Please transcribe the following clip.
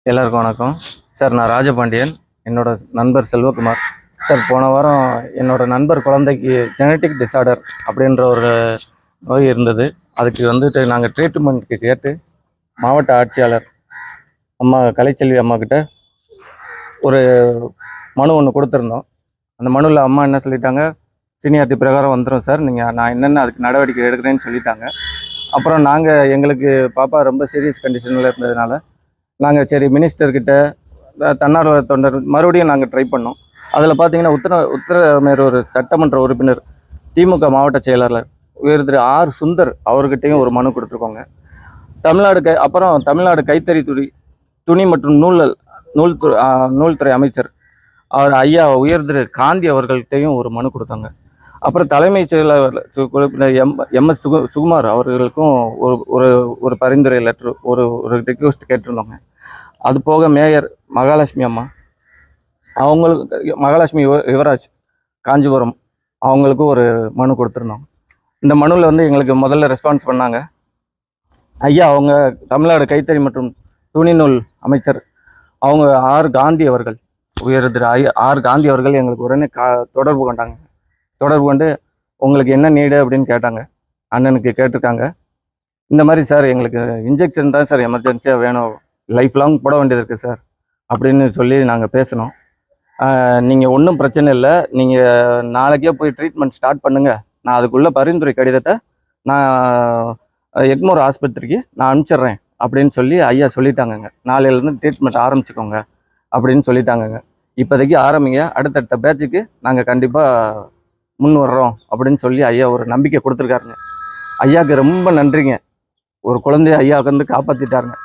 எல்லாருக்கும் வணக்கம் சார். நான் ராஜபாண்டியன். என்னோட நண்பர் செல்வகுமார் சார். போன வாரம் என்னோட நண்பர் குழந்தைக்கு ஜெனட்டிக் டிஸார்டர் அப்படின்ற ஒரு நோய் இருந்தது. அதுக்கு வந்துட்டு நாங்கள் ட்ரீட்மெண்ட்டுக்கு கேட்டு மாவட்ட ஆட்சியாளர் அம்மா கலைச்செல்வி அம்மா கிட்ட ஒரு மனு ஒன்று கொடுத்துருந்தோம். அந்த மனுவில் அம்மா என்ன சொல்லிட்டாங்க, சீனியாரிட்டி பிரகாரம் வந்துடும் சார், நான் என்னென்ன அதுக்கு நடவடிக்கை எடுக்கிறேன்னு சொல்லிட்டாங்க. அப்புறம் நாங்கள் எங்களுக்கு பாப்பா ரொம்ப சீரியஸ் கண்டிஷனில் இருந்ததுனால நாங்கள் சரி மினிஸ்டர்கிட்ட தன்னார்வ தொண்டர் மறுபடியும் நாங்கள் ட்ரை பண்ணோம். அதில் பார்த்தீங்கன்னா உத்தரமேரூர் சட்டமன்ற உறுப்பினர் திமுக மாவட்ட செயலாளர் உயர் திரு ஆர் சுந்தர் அவர்கிட்டையும் ஒரு மனு கொடுத்துருக்கோங்க. அப்புறம் தமிழ்நாடு கைத்தறி துணி மற்றும் நூல்துறை அமைச்சர் அவர் ஐயா உயர் திரு காந்தி அவர்கள்ட்டையும் ஒரு மனு கொடுத்தாங்க. அப்புறம் தலைமைச் செயலாளர் எம்எஸ் சுகுமார் அவர்களுக்கும் ஒரு ஒரு பரிந்துரை லெட்ரு ஒரு ரிக்வெஸ்ட் கேட்டிருந்தோங்க. அது போக மேயர் மகாலட்சுமி அம்மா மகாலட்சுமி யுவராஜ் காஞ்சிபுரம் அவங்களுக்கும் ஒரு மனு கொடுத்துருந்தோம். இந்த மனுவில் எங்களுக்கு முதல்ல ரெஸ்பான்ஸ் பண்ணாங்க ஐயா அவங்க தமிழ்நாடு கைத்தறி மற்றும் துணிநூல் அமைச்சர் அவங்க ஆர் காந்தி அவர்கள் உயர் திரு ஆர் காந்தி அவர்கள் எங்களுக்கு உடனே தொடர்பு கொண்டு உங்களுக்கு என்ன நீடு அப்படின்னு கேட்டாங்க. அண்ணனுக்கு கேட்டிருக்காங்க. இந்த மாதிரி சார் எங்களுக்கு இன்ஜெக்ஷன் தான் சார் எமர்ஜென்சியாக வேணும், லைஃப் லாங் போட வேண்டியது இருக்குது சார் அப்படின்னு சொல்லி நாங்கள் பேசினோம். நீங்கள் ஒன்றும் பிரச்சனை இல்லை, நீங்கள் நாளைக்கே போய் ட்ரீட்மெண்ட் ஸ்டார்ட் பண்ணுங்கள், நான் அதுக்குள்ளே பரிந்துரை கடிதத்தை நான் எக்மோர் ஆஸ்பத்திரிக்கு நான் அனுப்பிச்சிட்றேன் அப்படின்னு சொல்லி ஐயா சொல்லிட்டாங்கங்க. நாளையிலேருந்து ட்ரீட்மெண்ட் ஆரம்பிச்சுக்கோங்க அப்படின்னு சொல்லிட்டாங்கங்க. இப்போதைக்கு ஆரம்பிங்க, அடுத்தடுத்த பேட்சுக்கு நாங்கள் கண்டிப்பாக முன் வர்றோம் அப்படின்னு சொல்லி ஐயா ஒரு நம்பிக்கை கொடுத்துருக்காருங்க. ஐயாவுக்கு ரொம்ப நன்றிங்க. ஒரு குழந்தைய ஐயா காப்பாற்றிட்டாருங்க.